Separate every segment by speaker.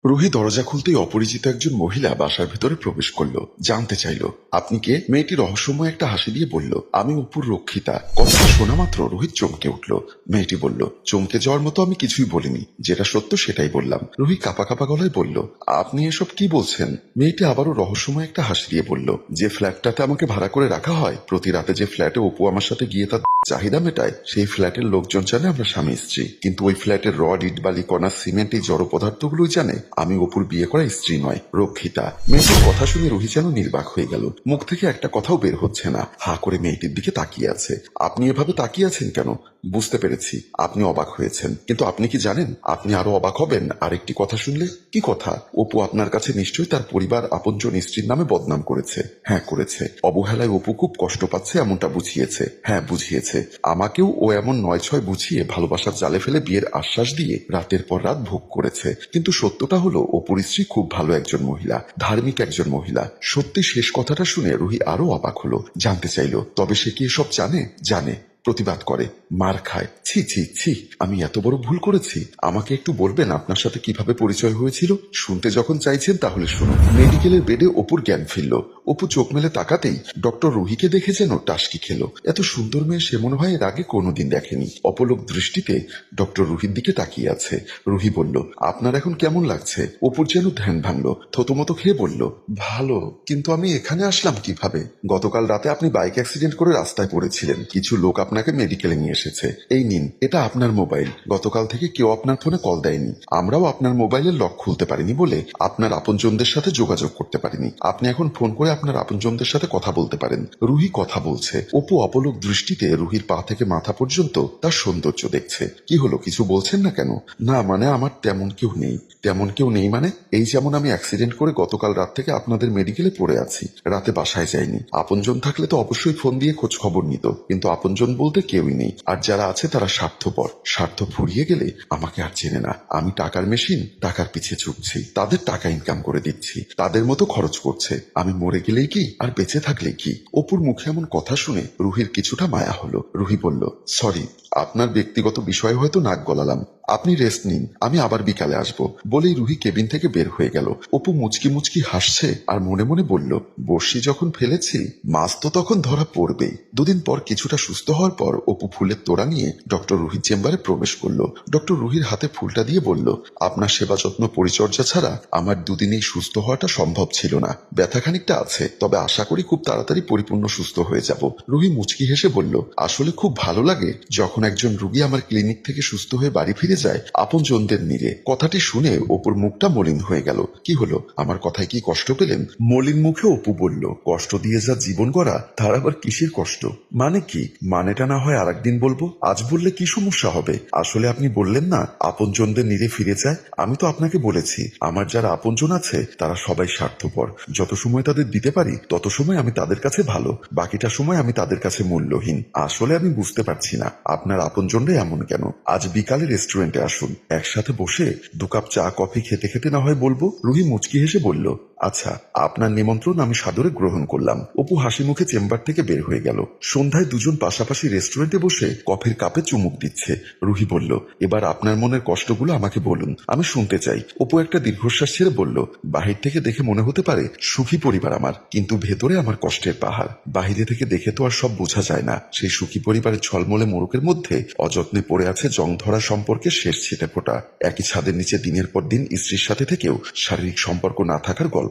Speaker 1: রুহি দরজা খুলতেই অপরিচিত একজন মহিলা বাসার ভেতরে প্রবেশ করলো। জানতে চাইল, আপনি কে? মেয়েটি রহস্যময় একটা হাসি দিয়ে বলল, আমি অপুর রক্ষিতা। কথাটা শোনা মাত্র রোহিত চমকে উঠল। মেয়েটি বলল, চমকে যাওয়ার মতো আমি কিছুই বলিনি, যেটা সত্য সেটাই বললাম। রুহি কাঁপা কাঁপা গলায় বলল, আপনি এসব কি বলছেন? মেয়েটি আবারও রহস্যময় একটা হাসি দিয়ে বলল, যে ফ্ল্যাটটাতে আমাকে ভাড়া করে রাখা হয়, প্রতি রাতে যে ফ্ল্যাটে অপু আমার সাথে গিয়ে তার চাহিদা মেটায়, সেই ফ্ল্যাটের লোকজন জানে আমরা স্বামী স্ত্রী, কিন্তু ওই ফ্ল্যাটের রড, ইট, বালি, কণা, সিমেন্ট, এই জড় পদার্থগুলোই জানে আমি অপুর বিয়ে করা স্ত্রী নয়, রক্ষিতা। মেয়েটির কথা শুনে রুহি যেন নির্বাক হয়ে গেল। মুখ থেকে একটা কথাও বের হচ্ছে না, হা করে মেয়েটির দিকে তাকিয়ে আছে। আপনি এভাবে তাকিয়ে আছেন কেন? বুঝতে পেরেছি আপনি অবাক হয়েছেন, কিন্তু আপনি কি জানেন আপনি আরো অবাক হবেন আরেকটি কথা শুনলে? কি কথা? অপু আপনার কাছে নিশ্চয়ই তার পরিবার, আপনজন, স্ত্রীর নামে বদনাম করেছে। হ্যাঁ করেছে। অবহেলায় অপু খুব কষ্ট পাচ্ছে এমনটা বুঝিয়েছে। হ্যাঁ বুঝিয়েছে। আমাকেও ও এমন ৯-৬ বুঝিয়ে ভালোবাসার জালে ফেলে বিয়ের আশ্বাস দিয়ে রাতের পর রাত ভোগ করেছে। কিন্তু সত্যটা হলো অপুর স্ত্রী খুব ভালো একজন মহিলা, ধার্মিক একজন মহিলা। সত্যি শেষ কথাটা শুনে রুহি আরো অবাক হলো। জানতে চাইল, তবে সে কি এসব জানে? জানে। প্রতিবাদ করে, মার খায়। ছি ছি ছি, আমি এত বড় ভুল করেছি। আমাকে একটু বলবেন আপনার সাথে কিভাবে পরিচয় হয়েছিল? শুনতে যখন চাইছেন তাহলে শুনুন। মেডিকেলের বেডে অপুর জ্ঞান ফিরল। অপু চোখ মেলে তাকাতেই ডক্টর রুহিকে দেখে যেন টাসকি খেল। এত সুন্দর মেয়ে সে মনে হয় এর আগে কোনোদিন দেখেনি। অপলক দৃষ্টিতে ডক্টর রুহির দিকে তাকিয়ে আছে। রুহি বলল, আপনার এখন কেমন লাগছে? অপুর যেন ধ্যান ভাঙল। থতমত খেয়ে বলল, ভালো, কিন্তু আমি এখানে আসলাম কিভাবে? গতকাল রাতে আপনি বাইক অ্যাক্সিডেন্ট করে রাস্তায় পড়েছিলেন। কিছু লোক আপনাকে মেডিকেলে নিয়ে এসেছে। এই নিন, এটা আপনার মোবাইল। গতকাল থেকে কেউ আপনার ফোনে কল দেয়নি। আমরাও আপনার মোবাইলের লক খুলতে পারিনি বলে আপনার আপনজনদের সাথে যোগাযোগ করতে পারিনি। আপনি এখন ফোন করে আপনার আপনজনদের সাথে কথা বলতে পারেন। রুহি কথা বলছে। অপু অপলক দৃষ্টিতে রুহির পা থেকে মাথা পর্যন্ত তার সৌন্দর্য দেখছে। কি হলো, কিছু বলছেন না কেন? না মানে আমার তেমন কেউ নেই। তেমন কেউ নেই মানে? এই যেমন আমি অ্যাক্সিডেন্ট করে গতকাল রাত থেকে আপনাদের মেডিকেলে পড়ে আছি, রাতে বাসায় যাইনি। আপনজন থাকলে তো অবশ্যই ফোন দিয়ে খোঁজ খবর নিত, কিন্তু আপনজন বলতে কেউই নেই। আর যারা আছে তারা স্বার্থপর। স্বার্থ ফুরিয়ে গেলে আমাকে আর চেনে না। আমি টাকার মেশিন, টাকার পিছে ছুটছি, তাদের টাকা ইনকাম করে দিচ্ছি, তাদের মতো খরচ করছে। আমি মরে গেলেই কি আর বেঁচে থাকলে কি? অপুর মুখে এমন কথা শুনে রুহির কিছুটা মায়া হলো। রুহি বলল, সরি, আপনার ব্যক্তিগত বিষয়ে হয়তো নাক গলালাম। আপনি রেস্ট নিন, আমি আবার বিকালে আসবো। বলেই রুহি কেবিন থেকে বের হয়ে গেল। অপু মুচকি মুচকি হাসছে আর মনে মনে বলল, বর্ষি যখন ফেলেছি মাছ তো তখন ধরা পড়বেই। দুদিন পর কিছুটা সুস্থ হওয়ার পর অপু ফুলের তোড়া নিয়ে ডক্টর রুহির চেম্বারে প্রবেশ করলো। ডক্টর রুহির হাতে ফুলটা দিয়ে বলল, আপনার সেবা যত্ন পরিচর্যা ছাড়া আমার দুদিনেই সুস্থ হওয়াটা সম্ভব ছিল না। ব্যথা খানিকটা আছে, তবে আশা করি খুব তাড়াতাড়ি পরিপূর্ণ সুস্থ হয়ে যাব। রুহি মুচকি হেসে বলল, আসলে খুব ভালো লাগে যখন একজন রুগী আমার ক্লিনিক থেকে সুস্থ হয়ে বাড়ি ফিরে যায় আপনজনদের নিয়ে। কথাটি শুনে অপুর মুখটা মলিন হয়ে গেল। কি হলো, আমার কথায় কি কষ্ট পেলেন? মলিন মুখে অপু বলল, কষ্ট দিয়ে যা জীবন গড়া, তার আবার কিসের কষ্ট? মানে কি? মানেটা না হয় আর একদিন বলবো, আজ বললে কি সমস্যা হবে? আসলে আপনি বললেন না আপনজনদের নিরে ফিরে যায়। আমি তো আপনাকে বলেছি আমার যারা আপনজন আছে তারা সবাই স্বার্থপর। যত সময় তাদের দিতে পারি তত সময় আমি তাদের কাছে ভালো, বাকিটা সময় আমি তাদের কাছে মূল্যহীন। আসলে আমি বুঝতে পারছি না আপনার আপনজনরা এমন কেন। আজ বিকালে রেস্টুরেন্টে আসুন, একসাথে বসে 2 কাপ চা কফি খেতে খেতে না হয় বলবো। রুহি মুচকি হেসে বলল, আচ্ছা, আপনার নিমন্ত্রণ আমি সাদরে গ্রহণ করলাম। অপু হাসি মুখে চেম্বার থেকে বের হয়ে গেল। সন্ধ্যায় দুজন পাশাপাশি রেস্টুরেন্টে বসে কফির কাপে চুমুক দিচ্ছে। রুহি বলল, এবার আপনার মনের কষ্টগুলো আমাকে বলুন, আমি শুনতে চাই। অপু একটা দীর্ঘশ্বাস ছেড়ে বলল, বাহির থেকে দেখে মনে হতে পারে সুখী পরিবার আমার, কিন্তু ভেতরে আমার কষ্টের পাহাড়। বাহিরে থেকে দেখে তো আর সব বোঝা যায় না। সেই সুখী পরিবারের ছলমলে মোড়কের মধ্যে অযত্নে পড়ে আছে জং ধরা সম্পর্কের শেষ ছিটে ফোটা। একই ছাদের নিচে দিনের পর দিন স্ত্রীর সাথে থেকেও শারীরিক সম্পর্ক না থাকার গল্প।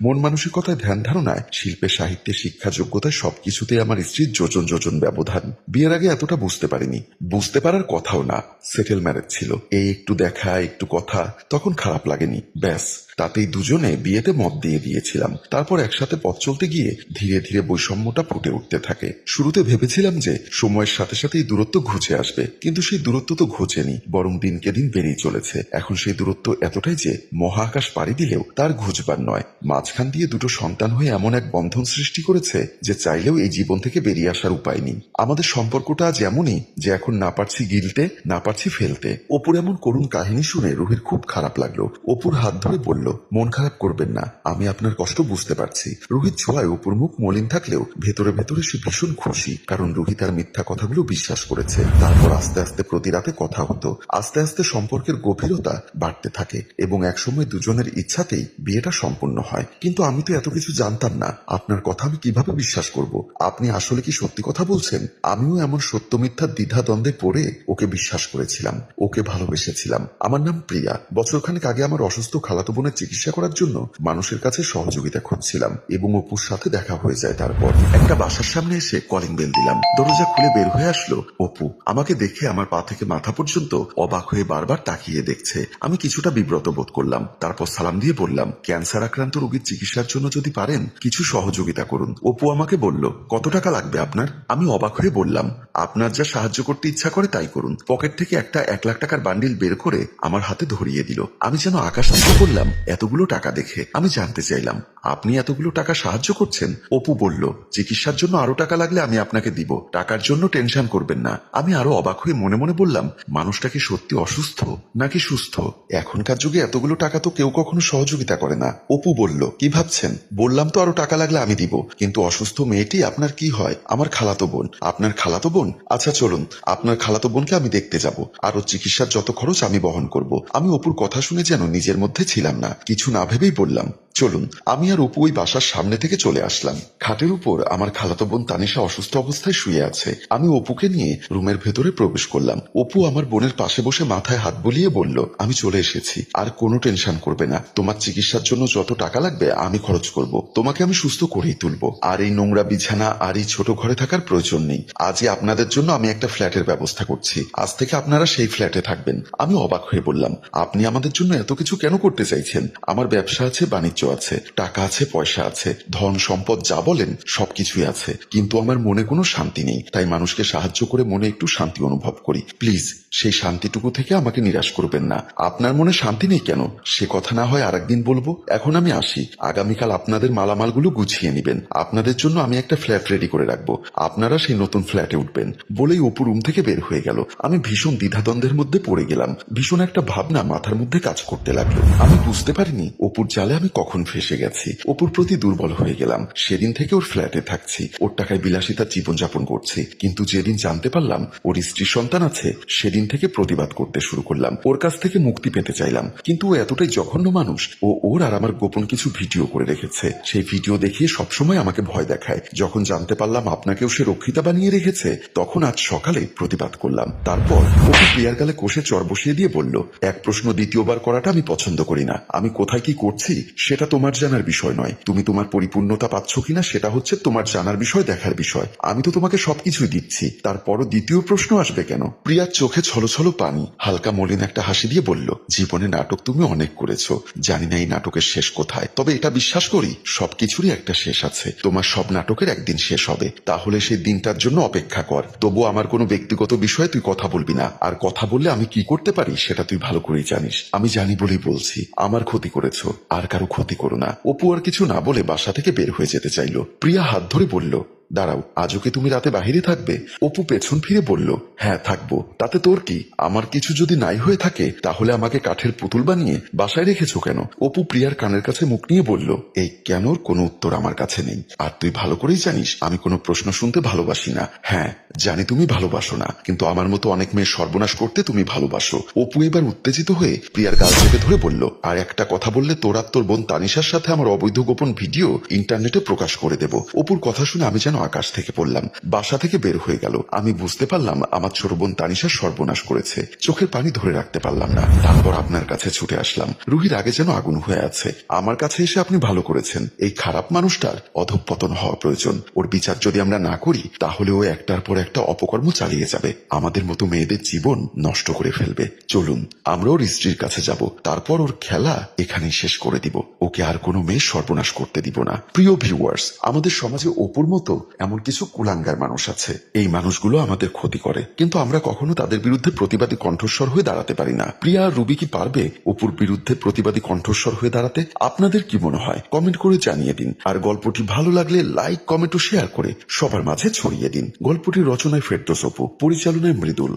Speaker 1: মন মানসিকতায়, ধ্যান ধারণায়, শিল্পে, সাহিত্যে, শিক্ষা, যোগ্যতায় সবকিছুতে আমার স্ত্রীর যোজন যোজন ব্যবধান। বিয়ের আগে এতটা বুঝতে পারিনি, বুঝতে পারার কথাও না। সেটেল ম্যারেজ ছিল, এই একটু দেখা একটু কথা, তখন খারাপ লাগেনি, ব্যাস। তাতেই দুজনে বিয়েতে মত দিয়ে দিয়েছিলাম। তারপর একসাথে পথ চলতে গিয়ে ধীরে ধীরে বৈষম্যটা ফুটে উঠতে থাকে। শুরুতে ভেবেছিলাম যে সময়ের সাথে সাথে এই দূরত্ব ঘুচে আসবে, কিন্তু সেই দূরত্ব তো ঘুচেনি, বরং দিনকে দিন বেড়েই চলেছে। এখন সেই দূরত্ব এতটাই যে মহাকাশ পাড়ি দিলেও তার ঘুচবার নয়। মাঝখান দিয়ে দুটো সন্তান হয়ে এমন এক বন্ধন সৃষ্টি করেছে যে চাইলেও এই জীবন থেকে বেরিয়ে আসার উপায় নেই। আমাদের সম্পর্কটা আজ এমনই যে এখন না পারছি গিলতে, না পারছি ফেলতে। অপুর এমন করুণ কাহিনী শুনে রুহির খুব খারাপ লাগলো। অপুর হাত ধরে বলল, মন খারাপ করবেন না, আমি আপনার কষ্ট বুঝতে পারছি। রোহিত ছোঁয়ায় অপুর মুখ মলিন থাকলেও ভেতরে ভেতরে সে ভীষণ খুশি, কারণ রোহিত তার মিথ্যা কথাগুলো বিশ্বাস করেছে। তারপর আস্তে আস্তে প্রতি রাতে কথা হতো, আস্তে আস্তে সম্পর্কের গভীরতা বাড়তে থাকে এবং একসময় দুজনের ইচ্ছাতেই বিয়েটা সম্পূর্ণ হয়। কিন্তু আমি তো এত কিছু জানতাম না, আপনার কথা আমি কিভাবে বিশ্বাস করব? আপনি আসলে কি সত্যি কথা বলছেন? আমিও এমন সত্য মিথ্যার দ্বিধা দ্বন্দ্বে পড়ে ওকে বিশ্বাস করেছিলাম, ওকে ভালোবেসেছিলাম। আমার নাম প্রিয়া। বছরখানেক আগে আমার অসুস্থ খালাতো বোনের চিকিৎসা করার জন্য মানুষের কাছে সহযোগিতা খুঁজছিলাম এবং অপুর সাথে দেখা হয়ে যায়। তারপর একটা বাসার সামনে এসে কলিং বেল দিলাম, দরজা খুলে বের হয়ে আসলো অপু। আমাকে দেখে আমার পা থেকে মাথা পর্যন্ত অবাক হয়ে বারবার তাকিয়ে দেখছে। আমি কিছুটা বিব্রত বোধ করলাম, তারপর সালাম দিয়ে বললাম, ক্যান্সার আক্রান্ত রোগীর চিকিৎসার জন্য যদি পারেন কিছু সহযোগিতা করুন। অপু আমাকে বলল, কত টাকা লাগবে আপনার? আমি অবাক হয়ে বললাম, আপনার যা সাহায্য করতে ইচ্ছা করে তাই করুন। পকেট থেকে একটা 1,00,000 টাকার বান্ডিল বের করে আমার হাতে ধরিয়ে দিল। আমি যেন আকাশ থেকে পড়লাম এতগুলো টাকা দেখে। আমি জানতে চাইলাম, আপনি এতগুলো টাকা সাহায্য করছেন? অপু বলল, চিকিৎসার জন্য আরো টাকা লাগলে আমি আপনাকে দিব, টাকার জন্য টেনশন করবেন না। আমি আরো অবাক হয়ে মনে মনে বললাম, মানুষটা কি সত্যি অসুস্থ নাকি সুস্থ? এখনকার যুগে এতগুলো টাকা তো কেউ কখনো সহযোগিতা করে না। অপু বলল, কি ভাবছেন? বললাম তো আরো টাকা লাগলে আমি দিব, কিন্তু অসুস্থ মেয়েটি আপনার কি হয়? আমার খালাতো বোন। আপনার খালাতো বোন? আচ্ছা চলুন, আপনার খালাতো বোনকে আমি দেখতে যাব, আর ওর চিকিৎসার যত খরচ আমি বহন করব। আমি অপুর কথা শুনে যেন নিজের মধ্যে ছিলাম না, কিছু না ভেবেই বললাম, চলুন। আমি আর অপু ওই বাসার সামনে থেকে চলে আসলাম। খাটের উপর আমার খালাতো বোন তানিশা অসুস্থ অবস্থায় শুয়ে আছে। আমি অপুকে নিয়ে রুমের ভেতরে প্রবেশ করলাম। অপু আমার বোনের পাশে বসে মাথায় হাত বুলিয়ে বলল, আমি চলে এসেছি, আর কোনো টেনশন করবে না। তোমার চিকিৎসার জন্য যত টাকা লাগবে আমি খরচ করব, তোমাকে আমি সুস্থ করেই তুলবো। আর এই নোংরা বিছানা আর এই ছোট ঘরে থাকার প্রয়োজন নেই। আজই আপনাদের জন্য আমি একটা ফ্ল্যাটের ব্যবস্থা করছি, আজ থেকে আপনারা সেই ফ্ল্যাটে থাকবেন। আমি অবাক হয়ে বললাম, আপনি আমাদের জন্য এত কিছু কেন করতে চাইছেন? আমার ব্যবসা আছে, বাণিজ্য আছে, টাকা আছে, পয়সা আছে, ধন সম্পদ যা বলেন সবকিছুই আছে, কিন্তু আমার মনে কোনো শান্তি নেই। তাই মানুষকে সাহায্য করে মনে একটু শান্তি অনুভব করি। প্লিজ সেই শান্তিটুকু থেকে আমাকে নিরাশ করবেন না। আপনার মনে শান্তি নেই কেন সে কথা না হয় আরেকদিন বলবো, এখন আমি আসি। আগামীকাল আপনাদের মালামালগুলো গুছিয়ে নেবেন, আপনাদের জন্য আমি একটা ফ্ল্যাট রেডি করে রাখবো, আপনারা সেই নতুন ফ্ল্যাটে উঠবেন। বলেই অপু রুম থেকে বের হয়ে গেল। আমি ভীষণ দ্বিধাদ্বন্দ্বের মধ্যে পড়ে গেলাম, ভীষণ একটা ভাবনা মাথার মধ্যে কাজ করতে লাগলো। আমি বুঝতে পারিনি অপুর জালে আমি কখন ফেসে গেছি। অপুর প্রতি দুর্বল হয়ে গেলাম। সেদিন থেকে ওর ফ্ল্যাটে থাকছি, ওর টাকায় বিলাসিতার জীবনযাপন করছি। কিন্তু যেদিন জানতে পারলাম ওর স্ত্রীর সন্তান আছে, সেদিন থেকে প্রতিবাদ করতে শুরু করলাম, ওর কাছ থেকে মুক্তি পেতে চাইলাম। কিন্তু ও এতটাই জঘন্য মানুষ, ও ওর আর আমার গোপন কিছু ভিডিও করে রেখেছে। সেই ভিডিও দেখিয়ে সবসময় আমাকে ভয় দেখায়। যখন জানতে পারলাম আপনাকেও সে রক্ষিতা বানিয়ে রেখেছে, তখন আজ সকালে প্রতিবাদ করলাম। তারপর ওকে প্রিয়ার গালে কষে চর বসিয়ে দিয়ে বলল, এক প্রশ্ন দ্বিতীয়বার করাটা আমি পছন্দ করি না। আমি কোথায় কি করছি সেটা তোমার জানার বিষয় নয়, তুমি তোমার পরিপূর্ণতা পাচ্ছ কিনা সেটা হচ্ছে তোমার জানার বিষয়, দেখার বিষয়। আমি তো তোমাকে সবকিছুই দিচ্ছি, তারপরও দ্বিতীয় প্রশ্ন আসবে কেন? প্রিয়ার চোখে ছলছল পানি, হালকা মলিন একটা হাসি দিয়ে বলল, জীবনে নাটক তুমি অনেক করেছো, জানি না এই নাটকের শেষ কোথায়, তবে এটা বিশ্বাস করি সবকিছুরই একটা শেষ আছে। তোমার সব নাটকের একদিন শেষ হবে, তাহলে সেই দিনটার জন্য অপেক্ষা কর। তবু আমার কোনো ব্যক্তিগত বিষয়ে তুই কথা বলবি না, আর কথা বললে আমি কি করতে পারি সেটা তুই ভালো করেই জানিস। আমি জানি বলেই বলছি, আমার ক্ষতি করেছো, আর কারো ক্ষতি করো না। অপু আর কিছু না বলে বাসা থেকে বের হয়ে যেতে চাইলো। প্রিয়া হাত ধরে বলল, দাঁড়াও, আজও কি তুমি রাতে বাহিরে থাকবে? অপু পেছন ফিরে বলল, হ্যাঁ থাকবো, তাতে তোর কি? আমার কিছু যদি নাই হয়ে থাকে তাহলে আমাকে কাঠের পুতুল বানিয়ে বাসায় রেখেছো কেন? অপু প্রিয়ার কানের কাছে মুখ নিয়ে বলল, এই কেন? কোনো উত্তর আমার কাছে নেই, আর তুই ভালো করেই জানিস আমি কোনো প্রশ্ন শুনতে ভালোবাসি না। হ্যাঁ জানি তুমি ভালোবাসো না, কিন্তু আমার মতো অনেক মেয়ে সর্বনাশ করতে তুমি ভালোবাসো। অপু এবার উত্তেজিত হয়ে প্রিয়ার গাল চেপে ধরে বলল, আর একটা কথা বললে তোর আর তোর বোন তানিশার সাথে আমার অবৈধ গোপন ভিডিও ইন্টারনেটে প্রকাশ করে দেব। অপুর কথা শুনে আমি যেন আকাশ থেকে পড়লাম, বাসা থেকে বের হয়ে গেল। আমি বুঝতে পারলাম আমার ছোট বোন তানিশা সর্বনাশ করেছে, চোখের পানি ধরে রাখতে পারলাম না। তারপর আপনার কাছে ছুটে আসলাম। রুহির আগে যেন আগুন হয়ে আছে, আমার কাছে এসে আপনি ভালো করেছেন। এই খারাপ মানুষটার অধঃপতন হওয়া প্রয়োজন, ওর বিচার যদি আমরা না করি তাহলে ও একটার পর একটা অপকর্ম চালিয়ে যাবে, আমাদের মতো মেয়েদের জীবন নষ্ট করে ফেলবে। চলুন আমরা ওর স্ত্রীর কাছে যাব, তারপর ওর খেলা এখানেই শেষ করে দিব, ওকে আর কোনো মেয়ে সর্বনাশ করতে দিব না। প্রিয় ভিউয়ার্স, আমাদের সমাজে অপুর মতো এমন কিছু কুলাঙ্গার মানুষ আছে, এই মানুষগুলো আমাদের ক্ষতি করে, কিন্তু আমরা কখনো তাদের বিরুদ্ধে প্রতিবাদী কণ্ঠস্বর হয়ে দাঁড়াতে পারি না। প্রিয়া আর রুবি কি পারবে অপুর বিরুদ্ধে প্রতিবাদী কণ্ঠস্বর হয়ে দাঁড়াতে? আপনাদের কি মনে হয় কমেন্ট করে জানিয়ে দিন, আর গল্পটি ভালো লাগলে লাইক, কমেন্ট ও শেয়ার করে সবার মাঝে ছড়িয়ে দিন। গল্পটির রচনায় ফেরদৌস অপু, পরিচালনায় মৃদুল।